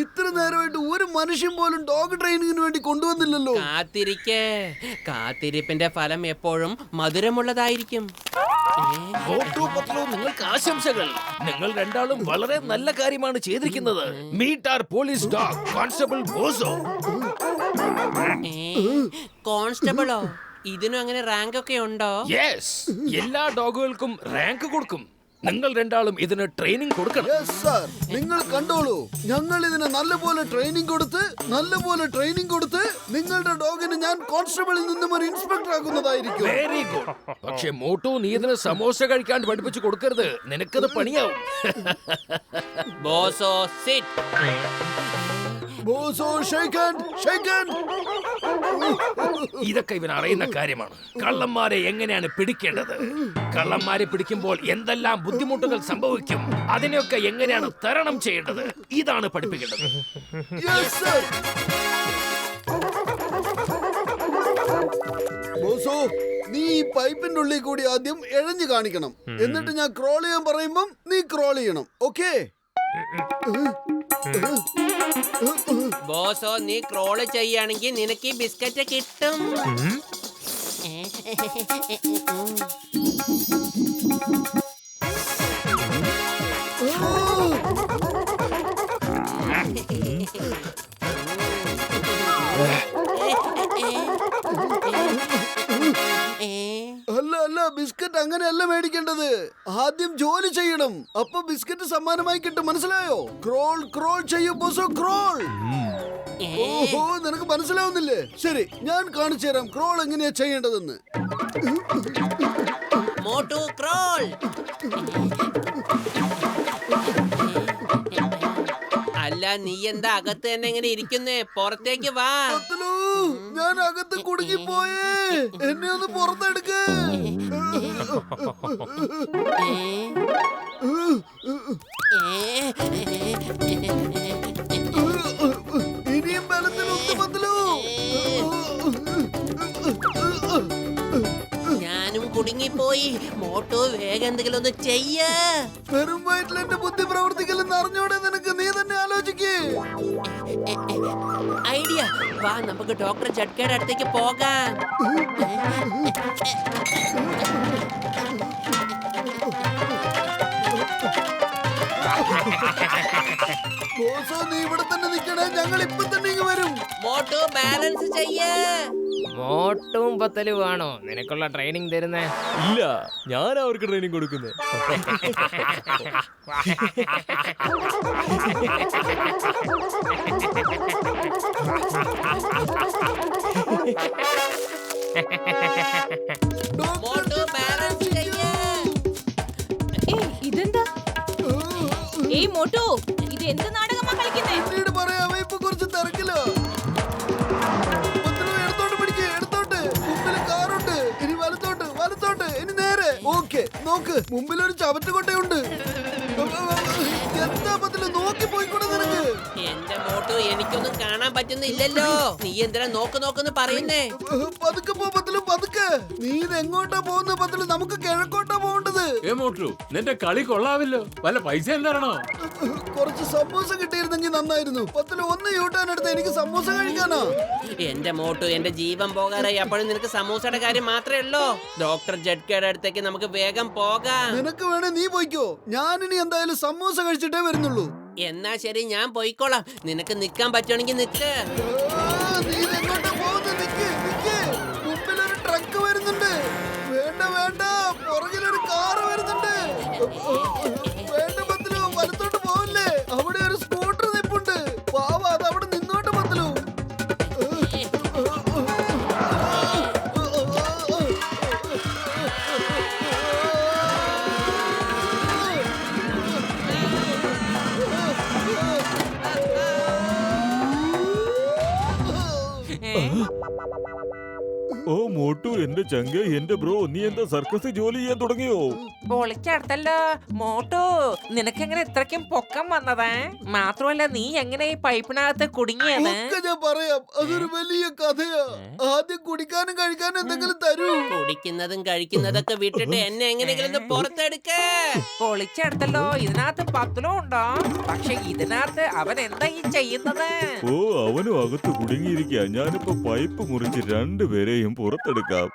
ഇത്ര നേരമായിട്ട് ഒരു മനുഷ്യൻ പോലും ഡോഗ് ട്രെയിനിങ്ങിന് വേണ്ടി കൊണ്ടുവന്നില്ലല്ലോ. കാത്തിരിപ്പിന്റെ ഫലം എപ്പോഴും മധുരമുള്ളതായിരിക്കും. നിങ്ങൾക്ക് ആശംസകൾ. നിങ്ങൾ രണ്ടാളും വളരെ നല്ല കാര്യമാണ് ചെയ്തിരിക്കുന്നത്. Meet our police dog constable Boso. കോൺസ്റ്റബിളോ? ഇതിനും അങ്ങനെ റാങ്ക് ഒക്കെ ഉണ്ടോ? യെസ്, എല്ലാ ഡോഗുകൾക്കും റാങ്ക് കൊടുക്കും. നിങ്ങൾ രണ്ടാളും ഇതിന് ട്രെയിനിങ് കൊടുക്കണം. നിങ്ങൾ കണ്ടോളൂ, ഞങ്ങൾ ഇതിന് നല്ലപോലെ ട്രെയിനിങ് കൊടുത്ത് നിങ്ങളുടെ ഡോഗിന് ഞാൻ കോൺസ്റ്റബിളിൽ നിന്നും ഒരു ഇൻസ്പെക്ടർ ആക്കുന്നതായിരിക്കും. Very good. പക്ഷെ മോട്ടു, നീ ഇതിന് സമോസ കഴിക്കാണ്ട് പഠിപ്പിച്ചു കൊടുക്കരുത്. നിനക്കത് പണിയാവും. Boso sit. Boso shake hand. ഇതൊക്കെ ഇവൻ അറിയുന്ന കാര്യമാണ്. കള്ളന്മാരെ എങ്ങനെയാണ് പിടിക്കേണ്ടത്, കള്ളന്മാരെ പിടിക്കുമ്പോൾ എന്തെല്ലാം ബുദ്ധിമുട്ടുകൾ സംഭവിക്കും, അതിനെയൊക്കെ എങ്ങനെയാണ് തരണം ചെയ്യേണ്ടത്, ഇതാണ് പഠിപ്പിക്കേണ്ടത്. ബോസോ, നീ ഈ പൈപ്പിന്റെ ഉള്ളിൽ കൂടി ആദ്യം എഴഞ്ഞു കാണിക്കണം. എന്നിട്ട് ഞാൻ ക്രോൾ ചെയ്യാൻ പറയുമ്പം നീ ക്രോൾ ചെയ്യണം. ഓക്കേ? ബോസോ, നീ ക്രോള് ചെയ്യാണെങ്കിൽ നിനക്ക് ഈ ബിസ്ക്കറ്റ് കിട്ടും. അല്ല, ബിസ്ക്കറ്റ് അങ്ങനെയല്ല മേടിക്കേണ്ടത്. ആദ്യം ജോലി ചെയ്യണം, അപ്പൊ ബിസ്ക്കറ്റ് സമ്മാനമായി കിട്ടും. മനസ്സിലായോ? ക്രോൾ ചെയ്യൂ ബോസോ, ക്രോൾ. ഓഹോ, നിനക്ക് മനസ്സിലാവുന്നില്ലേ? ശരി, ഞാൻ കാണിച്ചു തരാം ക്രോൾ എങ്ങനെയാ ചെയ്യേണ്ടതെന്ന്. മോട്ടു ക്രോൾ. അല്ല, നീ എന്താ അകത്ത് തന്നെ എങ്ങനെ ഇരിക്കുന്നേ? പുറത്തേക്ക് വാ. ഞാൻ അകത്ത് കുടുങ്ങിപ്പോയേ, എന്നെ ഒന്ന് പുറത്തെടുക്ക. ഇനിയും ബലത്തിൽ ഉത്തമത്തിലൂ. ഞാനും കുടുങ്ങിപ്പോയി. മോട്ടു, വേഗം എന്തെങ്കിലും ഒന്ന് ചെയ്യ. വെറും വയറ്റിൽ എന്റെ ബുദ്ധി പ്രവർത്തിക്കില്ലെന്ന് അറിഞ്ഞോടെ നിനക്ക്? നീ തന്നെ ആലോചിക്കേ. ഐഡിയ. വാ, നമുക്ക് ഡോക്ടർ ജഡ്കയുടെ അടുത്തേക്ക് പോകാം. ബോസോ, നീ ഇവിടെ തന്നെ നിൽക്കണേ, ഞങ്ങൾ ഇപ്പൊ തന്നെ ഇങ്ങ് വരും. മോട്ടു, ബാലൻസ് ചെയ്യേ. മോട്ടും പത്തലുവാണോ നിനക്കുള്ള ട്രെയിനിങ് തരുന്നേ? ഇല്ല, ഞാൻ അവർക്ക് ട്രെയിനിങ് കൊടുക്കുന്നത്. മോട്ടു, ബാലൻസ് ചെയ്യേ. ഇതെന്താ? ഏയ് മോട്ടു, ഇത് എന്ത് നാടകമാ കളിക്കുന്നേ? പിന്നീട് പറയാം, ഇപ്പൊ കുറച്ച് തിരക്കിലോ. എടുത്തോട്ട്. മുമ്പിൽ കാറുണ്ട്. ഇനി വലത്തോട്ട്. ഇനി നേരെ. ഓക്കെ, നോക്ക്, മുമ്പിൽ ഒരു ചവറ്റുകൊട്ടയുണ്ട്. എന്താ പറ്റില്ല, നോക്കി പോയിക്കൂടെ നിനക്ക്? എന്റെ മോട്ടു, എനിക്കൊന്നും കാണാൻ പറ്റുന്നില്ലല്ലോ. നീ എന്തിനാ നോക്കുന്നു പറയുന്നേ? പതുക്കെ പോ പത്തിലും, പതുക്കെ. നീ ഇത് എങ്ങോട്ടാ പോകുന്ന പത്തിലും? നമുക്ക് കിഴക്കോട്ടാ പോകേണ്ടത്. മോട്ടു, നിന്റെ കളി കൊള്ളാവില്ലോ. വല്ല പൈസ തരണോ? കുറച്ച് സമൂസ കിട്ടിയിരുന്നെങ്കിൽ നന്നായിരുന്നു. പത്തിലും ഒന്ന് യൂട്ടാൻ എടുത്ത് എനിക്ക് സമൂസ കഴിക്കാനാ. എന്റെ മോട്ടു, എന്റെ ജീവൻ പോകാറായി. അപ്പോഴും നിനക്ക് സമൂസയുടെ കാര്യം മാത്രമേ ഉള്ളൂ. ഡോക്ടർ ജഡ്കയുടെ അടുത്തേക്ക് നമുക്ക് വേഗം പോകാം. നിനക്ക് വേണേ നീ പോയിക്കോ, ഞാനിനി എന്തായാലും സമൂസ കഴിച്ചിട്ടേ വരുന്നുള്ളൂ. എന്നാ ശരി, ഞാൻ പോയിക്കോളാം. നിനക്ക് നിക്കാൻ പറ്റുവാണെങ്കിൽ നിക്ക്. നീ ഇതെങ്ങോട്ടാ പോകുന്നത്? നിക്ക്. മുമ്പിലൊരു ട്രക്ക് വരുന്നുണ്ട്. വേണ്ട, പുറകിലൊരു കാറ് വരുന്നുണ്ട്. വേണ്ട പത്തിലു, വലത്തോട്ട് പോവില്ലേ? അവിടെ ഒരു സ്കൂട്ടർ നിപ്പുണ്ട്. പാവ, അത് അവിടെ നിന്നോട്ട് പത്തിലു. ഓ മോട്ടു, എന്റെ ചങ്ക, എന്റെ ബ്രോ, നീ എന്താ സർക്കസ് ജോലി ചെയ്യാൻ തുടങ്ങിയോ? പൊളിച്ചടുത്തല്ലോ മോട്ടു. നിനക്ക് എങ്ങനെ ഇത്രയ്ക്കും പൊക്കം വന്നതാ? മാത്രമല്ല നീ എങ്ങനെ ഈ പൈപ്പിനകത്ത് കുടുങ്ങിയത്? ഒക്കെ ഞാൻ പറയാം, അതൊരു വലിയ കഥയാ. ആദ്യം കുടിക്കാനും കഴിക്കാനും എന്തെങ്കിലും തരൂ. കുടിക്കുന്നതും കഴിക്കുന്നതൊക്കെ വിട്ടിട്ട് എന്നെ എങ്ങനെയെങ്കിലും പുറത്തെടുക്ക. പൊളിച്ചടുത്തല്ലോ, ഇതിനകത്ത് പത്തലും ഉണ്ടോ? പക്ഷെ ഇതിനകത്ത് അവൻ എന്താ ഈ ചെയ്യുന്നത്? ഓ, അവനും അകത്ത് കുടുങ്ങിയിരിക്കുക. ഞാനിപ്പോ പൈപ്പ് മുറിച്ച് രണ്ടുപേരെയും പുറത്തെടുക്കാം.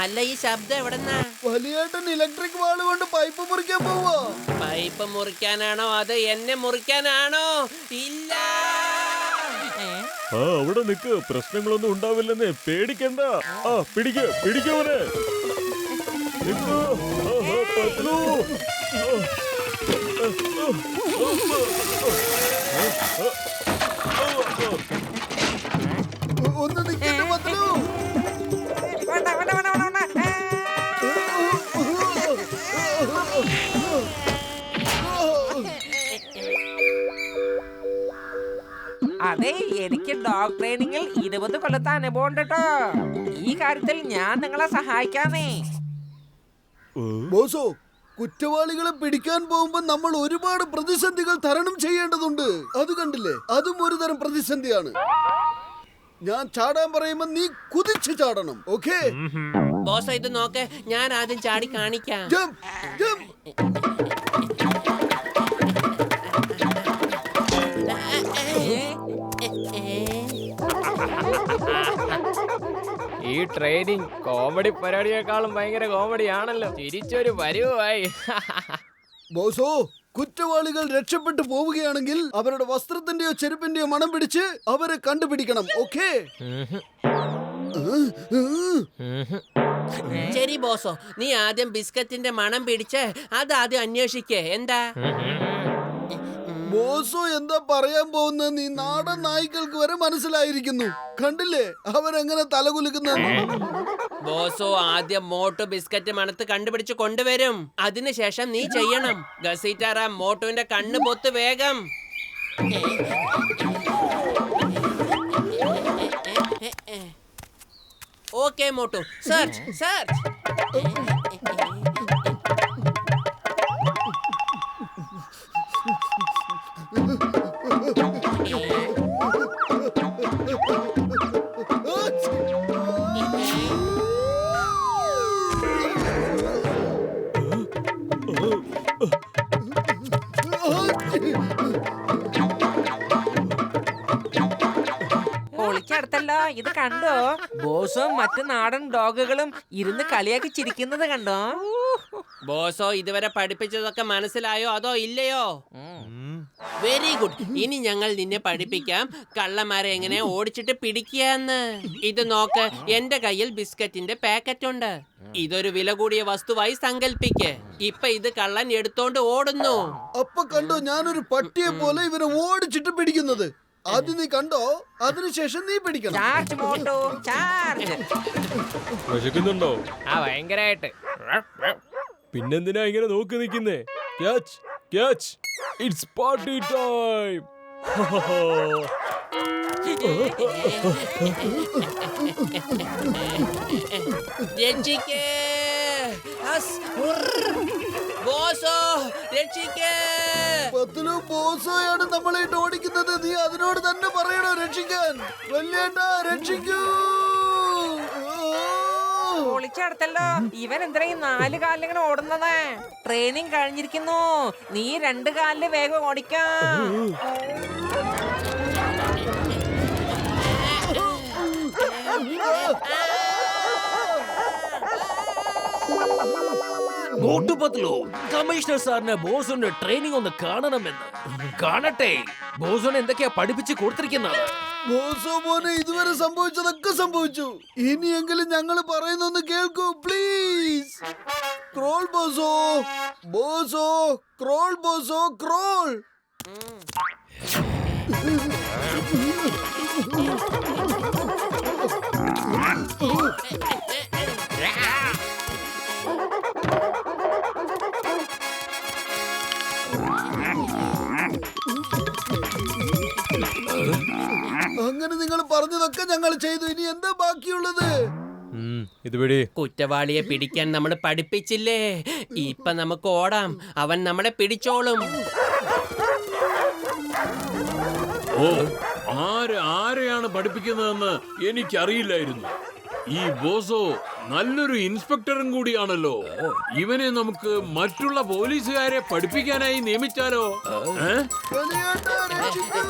അല്ല, ഈ ശബ്ദം എവിടെന്നാ? വലിയേട്ടൻ ഇലക്ട്രിക് വാള് കൊണ്ട് പൈപ്പ് മുറിക്കാൻ പോവാ. പൈപ്പ് മുറിക്കാനാണോ അത് എന്നെ മുറിക്കാനാണോ? ഇല്ല. ആ, അവിടെ നിക്ക്, പ്രശ്നങ്ങളൊന്നും ഉണ്ടാവില്ലെന്ന് പേടിക്കണ്ട. ആ, പിടിക്കവനെ. ഒന്ന് നിൽക്കട്ടെ പത്ലു. വേണ്ട, വേണ്ട, വേണ്ട, വേണ്ട, വേണ്ട. അതെ, എനിക്ക് ഡോഗ് ട്രെയിനിങ്ങിൽ 20 കൊല്ലത്തെ അനുഭവം ഉണ്ട് കേട്ടോ. ഈ കാര്യത്തിൽ ഞാൻ നിങ്ങളെ സഹായിക്കാമേ. ബോസോ, കുറ്റവാളികളെ പിടിക്കാൻ പോകുമ്പോ നമ്മൾ ഒരുപാട് പ്രതിസന്ധികൾ തരണം ചെയ്യേണ്ടതുണ്ട്. അത് കണ്ടില്ലേ, അതും ഒരു തരം പ്രതിസന്ധിയാണ്. ഞാൻ ചാടാൻ പറയുമ്പോ നീ കുതിച്ചു ചാടണം. ഓക്കേ? ബോസ്, ഇത് നോക്ക്, ഞാൻ ആദ്യം ചാടി കാണിക്കാം. Jump, jump. ഈ ട്രെയിനിങ് കോമഡി പരിപാടിയേക്കാളും ഭയങ്കര കോമഡി ആണല്ലോ. തിരിച്ചൊരു വരുവായി. ബോസോ, കുറ്റവാളികൾ രക്ഷപ്പെട്ടു പോവുകയാണെങ്കിൽ അവരുടെ വസ്ത്രത്തിന്റെയോ ചെരുപ്പിന്റെയോ മണം പിടിച്ച് അവരെ കണ്ടുപിടിക്കണം. ഓക്കേ? ശരി ബോസോ, നീ ആദ്യം ബിസ്ക്കറ്റിന്റെ മണം പിടിച്ച് അതാദ്യം അന്വേഷിക്കേ. എന്താ ബോസോ എന്താ പറയാൻ പോകുന്നത്? നീ നാടൻ നായ്ക്കൾക്ക് വരെ മനസ്സിലായിരിക്കുന്നു. കണ്ടില്ലേ അവരെങ്ങനെ തലകുലുക്കുന്നത്? ബോസോ ആദ്യം മോട്ടു ബിസ്ക്കറ്റ് മണത്ത് കണ്ടുപിടിച്ച് കൊണ്ടുവരും. അതിനുശേഷം നീ ചെയ്യണം. ഗസീറ്റാറ, മോട്ടുവിന്റെ കണ്ണ് പൊത്ത് വേഗം. Okay Motu, search search. പൊളിച്ചടുത്തല്ലോ, ഇത് കണ്ടോ? ബോസും മറ്റു നാടൻ ഡോഗുകളും ഇരുന്ന് കളിയാക്കി ചിരിക്കുന്നത് കണ്ടോ? ബോസോ, ഇതുവരെ പഠിപ്പിച്ചതൊക്കെ മനസ്സിലായോ അതോ ഇല്ലയോ? Very good. ഇനി ഞങ്ങൾ നിന്നെ പഠിപ്പിക്കാം കള്ളന്മാരെ എങ്ങനെ ഓടിച്ചിട്ട് പിടിക്കാന്ന്. ഇത് നോക്ക്, എന്റെ കയ്യിൽ ബിസ്ക്കറ്റിന്റെ പാക്കറ്റ് ഉണ്ട്. ഇതൊരു വില കൂടിയ വസ്തുവായി സങ്കല്പിക്ക്. ഇപ്പൊ ഇത് കള്ളൻ എടുത്തോണ്ട് ഓടുന്നു. അപ്പൊ കണ്ടോ, ഞാനൊരു പട്ടിയെ പോലെ ഇവരെ ഓടിച്ചിട്ട് പിടിക്കുന്നത്. അത് നീ കണ്ടോ? അതിനുശേഷം നീ പിടിക്കണം. Charge Motu, charge. വിശക്കുന്നുണ്ടോ? ആ, ഭയങ്കരായിട്ട്. പിന്നെന്തിനാ ഇങ്ങനെ നോക്കി നിൽക്കുന്നേ? Catch, catch, it's party time. രക്ഷിക്കേ. ബോസോ, രക്ഷിക്കേ. പത്ലു, ബോസോയാണ് നമ്മളായിട്ട് ഓടിക്കുന്നത്. നീ അതിനോട് തന്നെ പറയണോ രക്ഷിക്കാൻ. വല്യേട്ടാ, രക്ഷിക്കൂ. പൊളിച്ചടുത്തല്ലോ, ഇവൻ എന്തിനാ 4 കാലിൽ ഇങ്ങനെ ഓടുന്നത്? ട്രെയിനിങ് കഴിഞ്ഞിരിക്കുന്നു. നീ 2 കാലില് വേഗം ഓടിക്കാം. മോട്ടുപത്ലു, കമ്മീഷണർ സാറിന് ബോസുന്റെ ട്രെയിനിങ് ഒന്ന് കാണണമെന്ന്. കാണട്ടെ, ബോസുന് എന്തൊക്കെയാ പഠിപ്പിച്ച് കൊടുത്തിരിക്കുന്നത്. ബോസോ മോനെ, ഇതുവരെ സംഭവിച്ചതൊക്കെ സംഭവിച്ചു. ഇനിയെങ്കിലും ഞങ്ങൾ പറയുന്നൊന്ന് കേൾക്കൂ please. Crawl Boso, Boso, crawl Boso, crawl. അങ്ങനെ നിങ്ങൾ പറഞ്ഞതൊക്കെ ഞങ്ങൾ ചെയ്തു. ഇനി എന്താ ബാക്കിയുള്ളത്? ഇത് പിടി. കുറ്റവാളിയെ പിടിക്കാൻ നമ്മൾ പഠിപ്പിച്ചില്ലേ? ഇപ്പൊ നമുക്ക് ഓടാം, അവൻ നമ്മളെ പിടിച്ചോളും. ഓ, ആരെയാണ് പഠിപ്പിക്കുന്നതെന്ന് എനിക്കറിയില്ലായിരുന്നു. ഈ ബോസോ നല്ലൊരു ഇൻസ്പെക്ടറും കൂടിയാണല്ലോ. ഇവനെ നമുക്ക് മറ്റുള്ള പോലീസുകാരെ പഠിപ്പിക്കാനായി നിയമിച്ചാലോ? വലിയേട്ടാ, രക്ഷിക്കൂ.